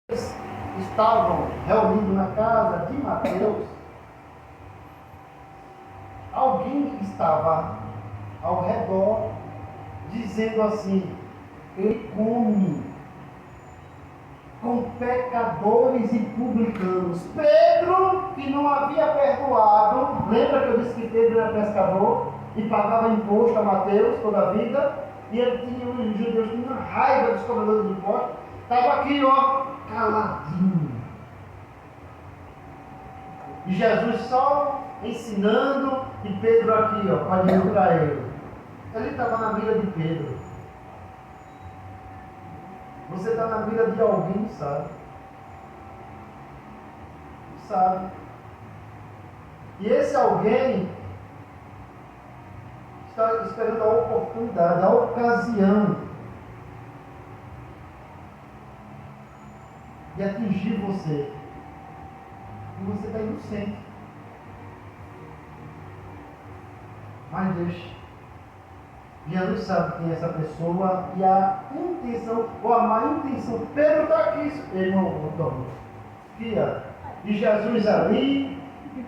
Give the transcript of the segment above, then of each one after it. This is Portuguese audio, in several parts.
estavam reunidos na casa de Mateus, alguém estava ao redor dizendo assim: ele come com pecadores e publicanos. Pedro, que não havia perdoado, lembra que eu disse que Pedro era pescador e pagava imposto a Mateus toda a vida, e ele tinha, os judeus tinham raiva dos cobradores de impostos, estava aqui, ó, caladinho. E Jesus só ensinando, e Pedro aqui, ó, olhando para ele. Ele estava na mira de Pedro. Você está na mira de alguém, sabe? Sabe? E esse alguém está esperando a oportunidade, a ocasião de atingir você. E você está inocente. Mas deixa. Jesus sabe quem é essa pessoa e a intenção, ou a má intenção. Pedro está aqui, irmão, aqui, ó. E Jesus ali,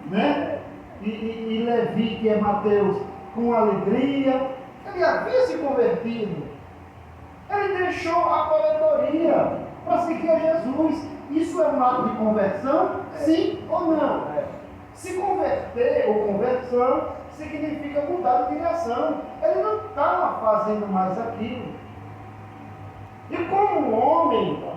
né? E Levi, que é Mateus, com alegria. Ele havia se convertido. Ele deixou a coletoria para seguir a Jesus. Isso é um ato de conversão? Sim ou não? Se converter ou conversão significa mudar de direção. Ele não estava fazendo mais aquilo. E como um homem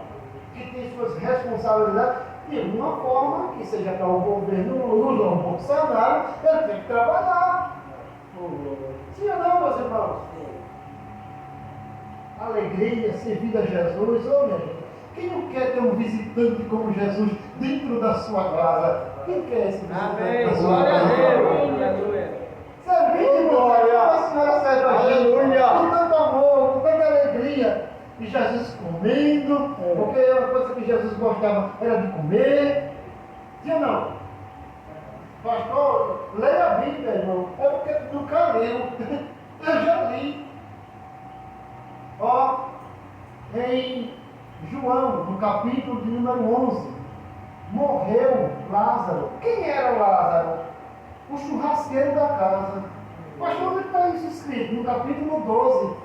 que tem suas responsabilidades, de uma forma que seja para o governo Lula ou Bolsonaro, ele tem que trabalhar. Sim ou não, meus irmãos? Alegria, servir a Jesus, ô minha gente. Quem não quer ter um visitante como Jesus dentro da sua casa? Quem quer esse visitante da sua casa? Servir, glória! A senhora serve a gente com tanto amor, com tanta alegria. E Jesus comendo, porque uma coisa que Jesus gostava era de comer. Sim ou não? Pastor, leia a Bíblia, irmão. É porque nunca leu. Eu já li. Ó, em João, no capítulo de número 11, morreu Lázaro. Quem era Lázaro? O churrasqueiro da casa. Pastor, onde está isso escrito? No capítulo 12.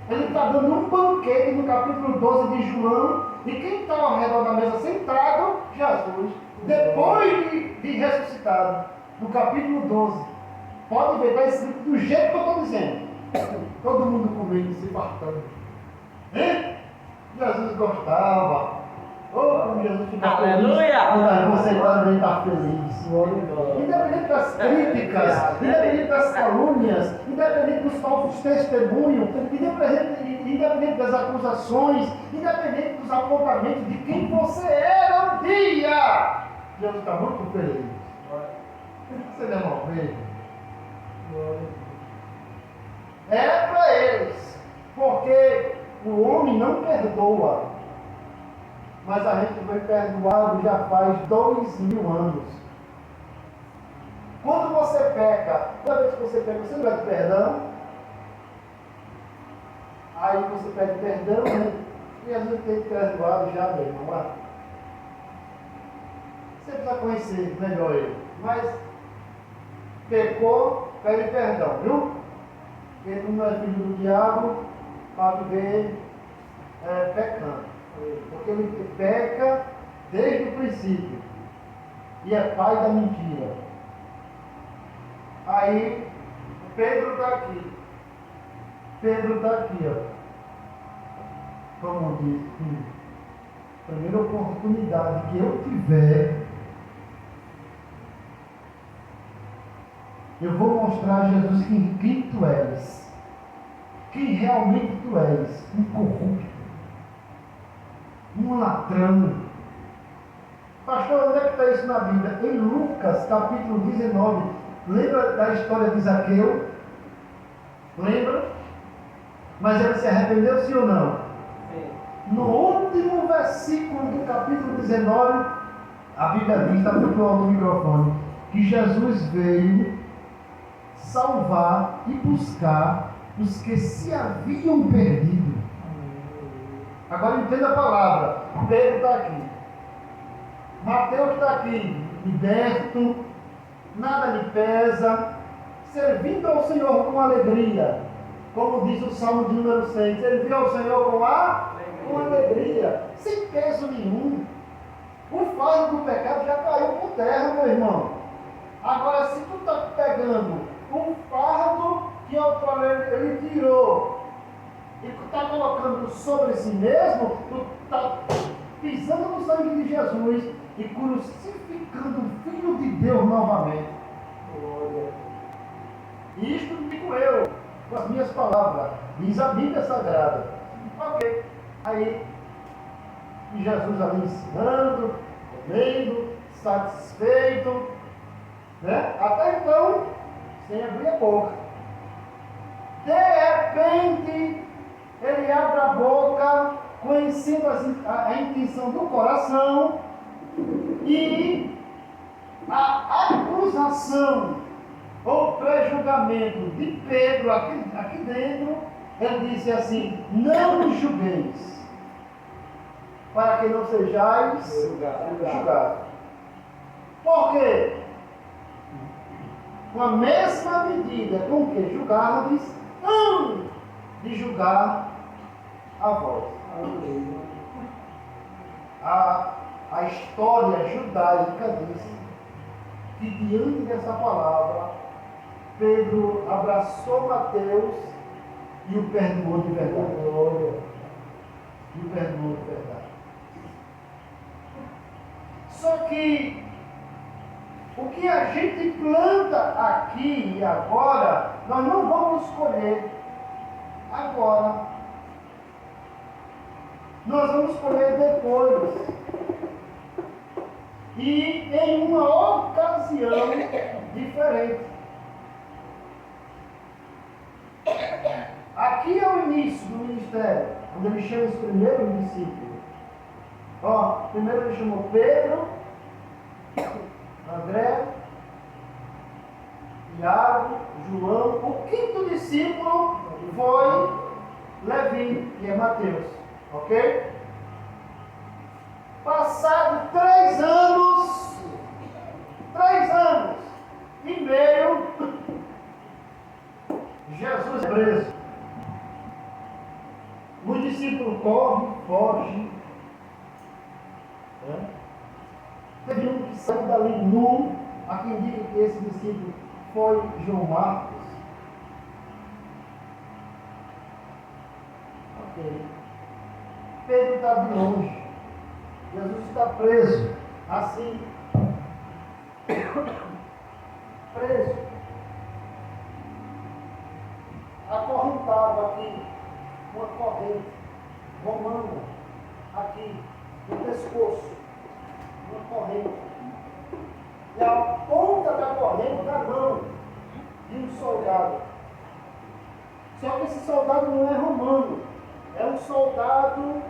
Ele está dando um banquete no capítulo 12 de João. E quem está ao redor da mesa sentado? Jesus. Depois de ressuscitado. No capítulo 12. Pode ver, está escrito do jeito que eu estou dizendo. Todo mundo comendo, se fartando. Hein? Jesus gostava. Como Jesus fica Aleluia! feliz. Você também está feliz. Independente das críticas, independente das calúnias, independente dos falsos testemunhos, independente das acusações, independente dos apontamentos de quem você era um dia, Jesus está muito feliz. Você não é uma ovelha? É para eles, porque o homem não perdoa, mas a gente foi perdoado já faz 2000 anos. Quando você peca, toda vez que você peca, você não pede perdão. Aí você pede perdão, né? E a gente tem perdoado já, meu irmão. Você precisa conhecer melhor ele. Mas pecou, pede perdão, viu? Ele não é filho do diabo para viver pecando. Porque ele peca desde o princípio. E é pai da mentira. Aí, Pedro está aqui. Pedro está aqui, ó. Como diz, primeira oportunidade que eu tiver, eu vou mostrar a Jesus quem tu és. Quem realmente tu és. Um corrupto. Um ladrão. Pastor, onde é que está isso na Bíblia? Em Lucas, capítulo 19. Lembra da história de Zaqueu? Lembra? Mas ele se arrependeu, sim ou não? Sim. No último versículo do capítulo 19, a Bíblia diz, está muito alto o microfone, que Jesus veio salvar e buscar os que se haviam perdido. Agora entenda a palavra. Pedro está aqui. Mateus está aqui, liberto, nada lhe pesa, servindo ao Senhor com alegria. Como diz o Salmo de número 6, serviu ao Senhor com alegria, sem peso nenhum. O fardo do pecado já caiu por terra, meu irmão. Agora, se tu está pegando um fardo que outrora ele tirou e tu está colocando sobre si mesmo, tu está pisando no sangue de Jesus e crucificando o Filho de Deus novamente. Glória. E isto digo eu, com as minhas palavras, diz a Bíblia Sagrada. Ok. Aí, e Jesus ali ensinando, comendo, satisfeito, né? Até então, sem abrir a boca. De repente, ele abre a boca, conhecendo a intenção do coração, e a acusação ou pré-julgamento de Pedro aqui dentro, ele disse assim: não julgueis, para que não sejais julgados. Por quê? Com a mesma medida com que julgardes, não de julgar a vós. A história judaica diz que diante dessa palavra, Pedro abraçou Mateus e o perdoou de verdade. E o perdoou de verdade. Só que o que a gente planta aqui e agora, nós não vamos colher agora. Nós vamos colher depois. E em uma ocasião diferente. Aqui é o início do ministério, quando ele chama esse primeiro discípulo. Ó, primeiro ele chamou Pedro, André, Tiago, João. O quinto discípulo foi Levi, que é Mateus. Ok? Passado 3 anos e meio, Jesus é preso. Os discípulos correm, fogem. Teve um que saiu dali nu. Há quem diga que esse discípulo foi João Marcos. Ok. Pedro está de longe. Jesus está preso. Assim. Preso. Acorrentado aqui. Uma corrente romana. Aqui. No pescoço. Uma corrente. E a ponta da corrente na mão de um soldado. Só que esse soldado não é romano. É um soldado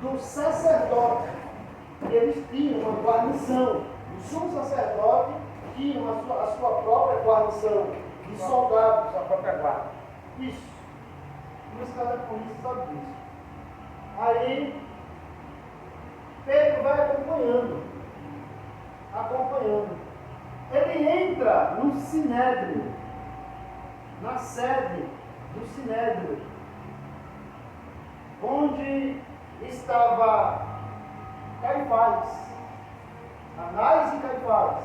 do sacerdote. Eles tinham uma guarnição. O sumo sacerdote tinha a sua própria guarnição de soldados. Sua própria guarda. Isso. E os caras com isso sabem disso. Aí, Pedro vai acompanhando. Ele entra no Sinédrio, na sede do Sinédrio, onde estava Caifás, Anás e Caifás.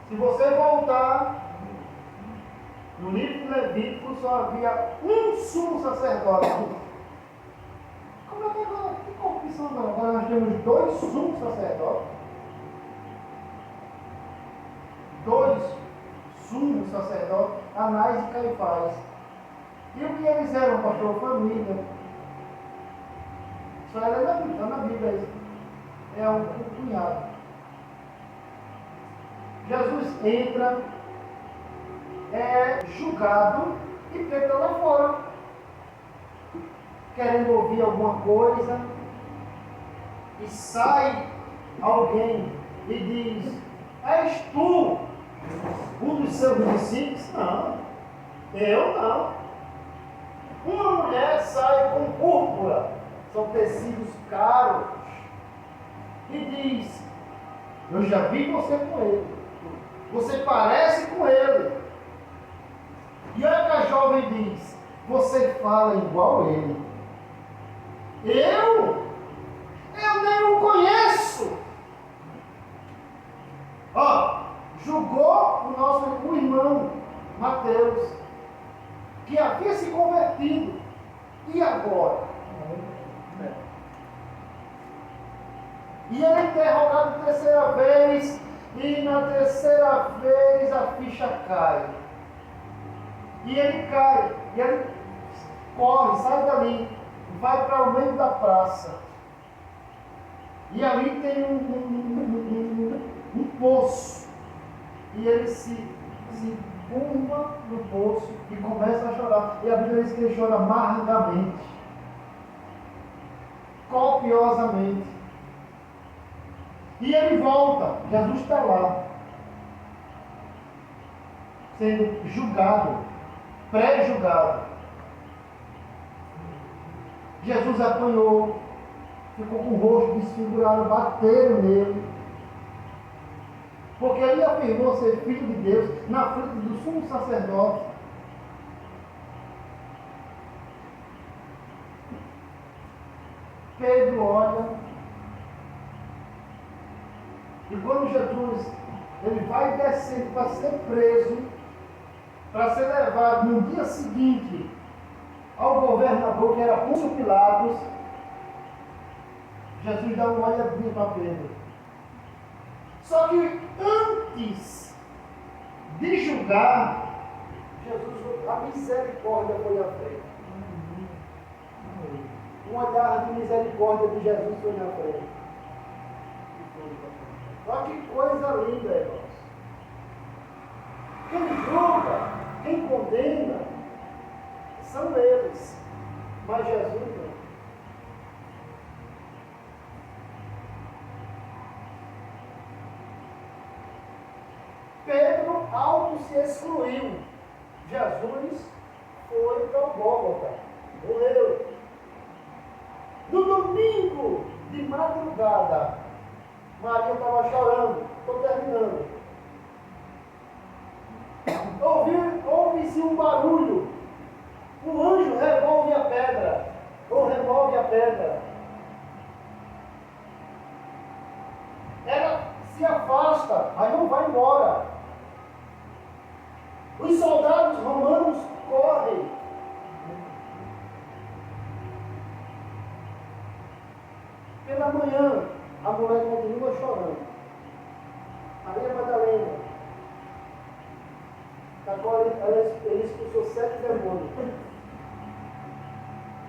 Se você voltar no livro de Levítico, só havia um sumo sacerdote. Como é que agora? Que corrupção agora? Agora nós temos 2 sumos sacerdotes. 2 sumos sacerdotes, Anás e Caifás. E o que eles eram, pastor? Família. Só era na Bíblia, está na Bíblia isso. É um cunhado. Jesus entra, é julgado e Pedro lá fora, querendo ouvir alguma coisa, e sai alguém e diz: és tu um dos seus discípulos? Não, eu não. Uma mulher sai com púrpura, são tecidos caros, e diz: eu já vi você com ele, você parece com ele. E olha que a jovem diz: você fala igual a ele. Eu nem o conheço. Ó, julgou o irmão Mateus, que havia se convertido. E agora? E ele é interrogado terceira vez, e na terceira vez a ficha cai. E ele cai, e ele corre, sai dali, vai para o meio da praça. E ali tem um poço. E ele se curva no poço e começa a chorar. E a Bíblia diz que ele chora amargamente, copiosamente. E ele volta, Jesus está lá, sendo julgado, pré-julgado. Jesus apanhou, ficou com o rosto desfigurado, bateram nele, porque ele afirmou ser filho de Deus na frente do sumo sacerdote. Pedro olha, e quando Jesus ele vai descendo para ser preso, para ser levado no dia seguinte ao governador, que era Pôncio Pilatos, Jesus dá uma olhadinha para Pedro. Só que antes de julgar, Jesus, a misericórdia foi à frente. Um olhar de misericórdia de Jesus foi na frente. Olha que coisa linda, irmãos. Quem julga, quem condena, são eles. Mas Jesus não. Pedro auto se excluiu. Jesus foi para o Gólgota. Morreu. No domingo de madrugada, Maria estava chorando. Estou terminando. Ouve-se um barulho. O anjo revolve a pedra. Ou remove a pedra. Ela se afasta, mas não vai embora. Os soldados romanos correm. Pela manhã, a mulher continua chorando. Maria Madalena, agora ele expulsou 7 demônios.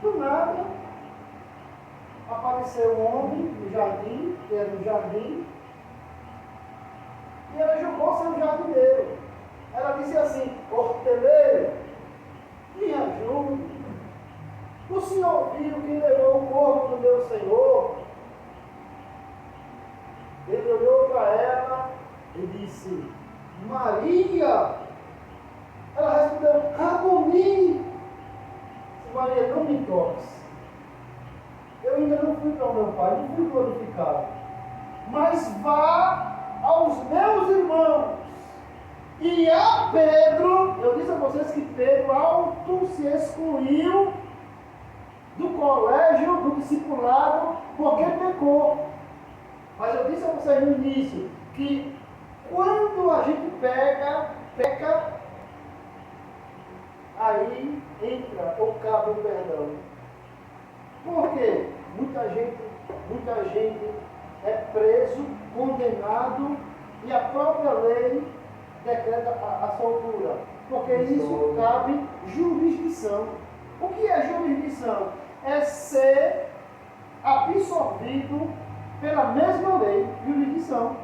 Do nada, apareceu um homem no jardim, que era no jardim, e ela julgou ser um jardineiro. Ela disse assim: horteleiro, me ajude. O senhor viu quem levou o corpo do meu Senhor? Ele olhou para ela e disse: Maria. Ela respondeu: Rabboni. Maria, não me toques. Eu ainda não fui para o meu Pai, não fui glorificado. Mas vá aos meus irmãos. E a Pedro, eu disse a vocês que Pedro auto se excluiu do colégio, do discipulado, porque pecou. Mas eu disse a vocês no início que quando a gente peca, aí entra ou cabe o perdão. Por quê? Muita gente é preso, condenado, e a própria lei decreta a soltura. Porque isso cabe jurisdição. O que é jurisdição? É ser absorvido pela mesma lei, jurisdição.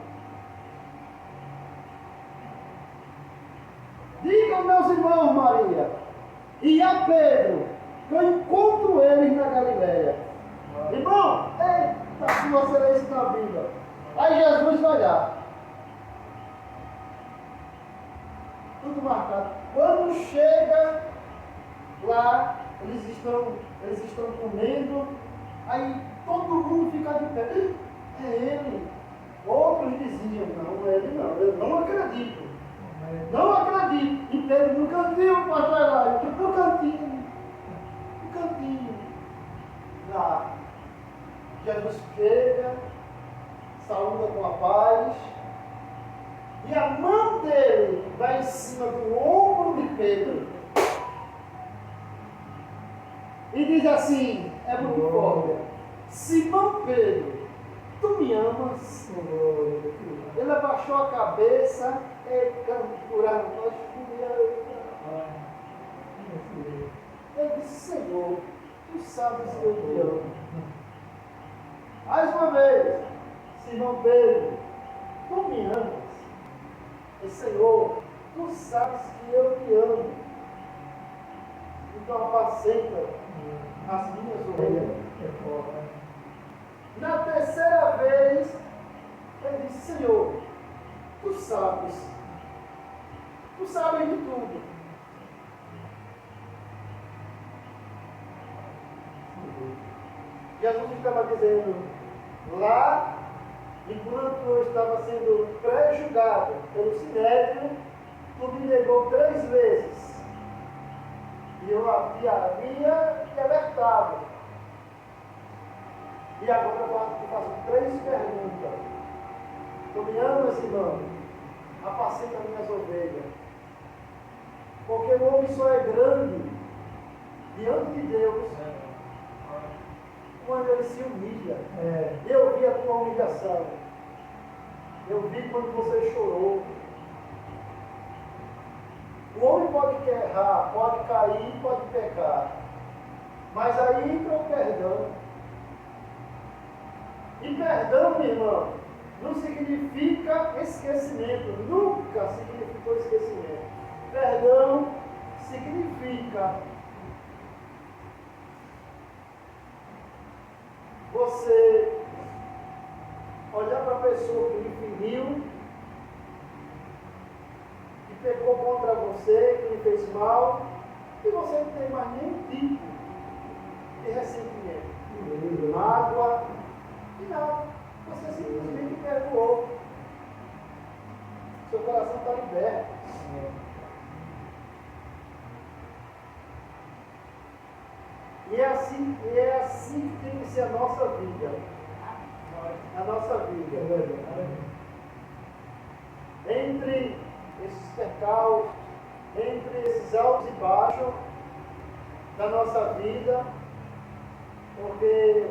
Diga, meus irmãos, Maria e a Pedro, que eu encontro eles na Galileia. Irmão, eita, se você ler isso na Bíblia. Aí Jesus vai lá. Tudo marcado. Quando chega lá, eles estão comendo, aí todo mundo fica de pé. É ele. Outros diziam, não, ele não, eu não acredito. Não acredito. E Pedro no cantinho, pastor Elaio, no cantinho. No cantinho. Lá. Jesus chega, saúda com a paz. E a mão dele vai em cima do ombro de Pedro. E diz assim, é muito forte: Simão Pedro, tu me amas? Ele abaixou a cabeça e canturando nós Ele disse, Senhor, tu sabes que eu te amo. Mais uma vez, Simão Pedro, tu me amas? E Senhor, tu sabes que eu te amo. Então apacenta as minhas ovelhas. Na terceira vez, ele disse, Senhor, tu sabes de tudo. Jesus estava dizendo, lá, enquanto eu estava sendo pré-julgado pelo Sinédrio, tu me negou 3 vezes. E eu havia te alertado. E agora eu te faço 3 perguntas. Tu me amas, irmão? Apacenta minhas ovelhas. Porque o homem só é grande diante de Deus quando ele se humilha. Eu vi a tua humilhação. Eu vi quando você chorou. O homem pode errar, pode cair, pode pecar. Mas aí entra o perdão. E perdão, meu irmão, não significa esquecimento. Nunca significou esquecimento. Perdão significa você olhar para a pessoa que lhe feriu, que pecou contra você, que lhe fez mal, e você não tem mais nenhum tipo de ressentimento, mágoa, e não, você simplesmente perdoou. Seu coração está liberto. E é assim que tem que ser a nossa vida. A nossa vida. Entre esses percalços, entre esses altos e baixos da nossa vida, porque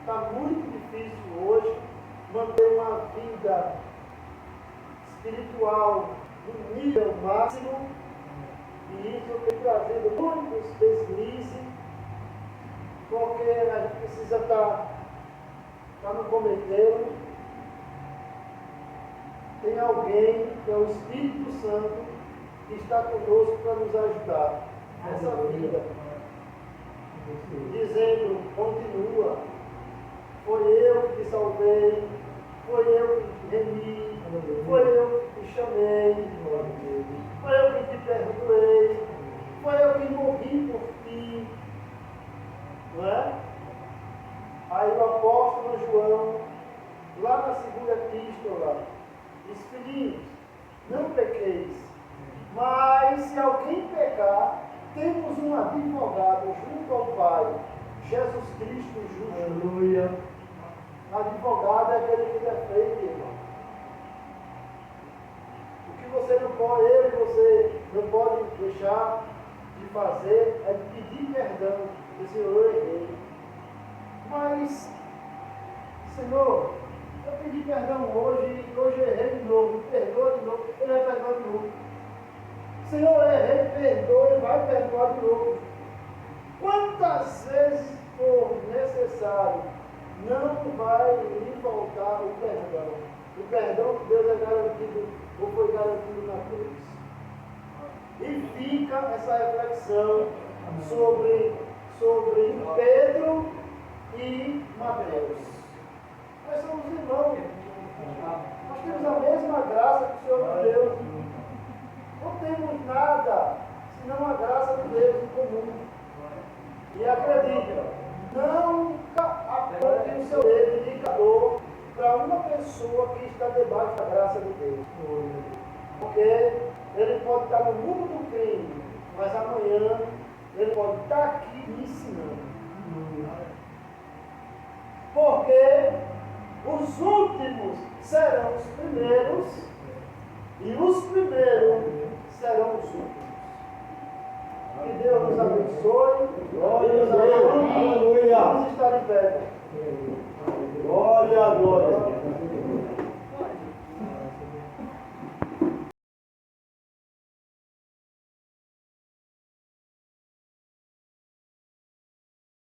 está muito difícil hoje manter uma vida espiritual no nível máximo, e isso vem trazendo muitos deslizes, porque a gente precisa estar no cometeiro. Tem alguém, que é o Espírito Santo, que está conosco para nos ajudar nessa vida, dizendo, continua, foi eu que te salvei, foi eu que te remi, foi eu que te chamei, foi eu que te perdoei, foi eu que morri por ti. Não é? Aí o apóstolo João, lá na segunda epístola, diz, filhinhos, não pequeis, mas se alguém pecar, temos um advogado junto ao Pai, Jesus Cristo justo. Aleluia. Advogado é aquele que defende, irmão. O que você não pode, eu e você não pode deixar de fazer é pedir perdão. Senhor, eu errei. Mas, Senhor, eu pedi perdão hoje eu errei de novo, me perdoa de novo, Ele vai perdoar de novo. Senhor, eu errei, perdoa, Ele vai perdoar de novo. Quantas vezes for necessário, não vai lhe faltar o perdão. O perdão que Deus é garantido, ou foi garantido na cruz. E fica essa reflexão sobre Pedro e Mateus. Nós somos irmãos. Nós temos a mesma graça que o Senhor nos deu. Não temos nada senão a graça de Deus em comum. pessoa que está debaixo da graça de Deus. Porque ele pode estar no mundo do crime, mas amanhã ele pode estar aqui me ensinando. Porque os últimos serão os primeiros e os primeiros serão os últimos. Que Deus nos abençoe. Glória a Deus. Vamos estar em pé. Glória a Deus.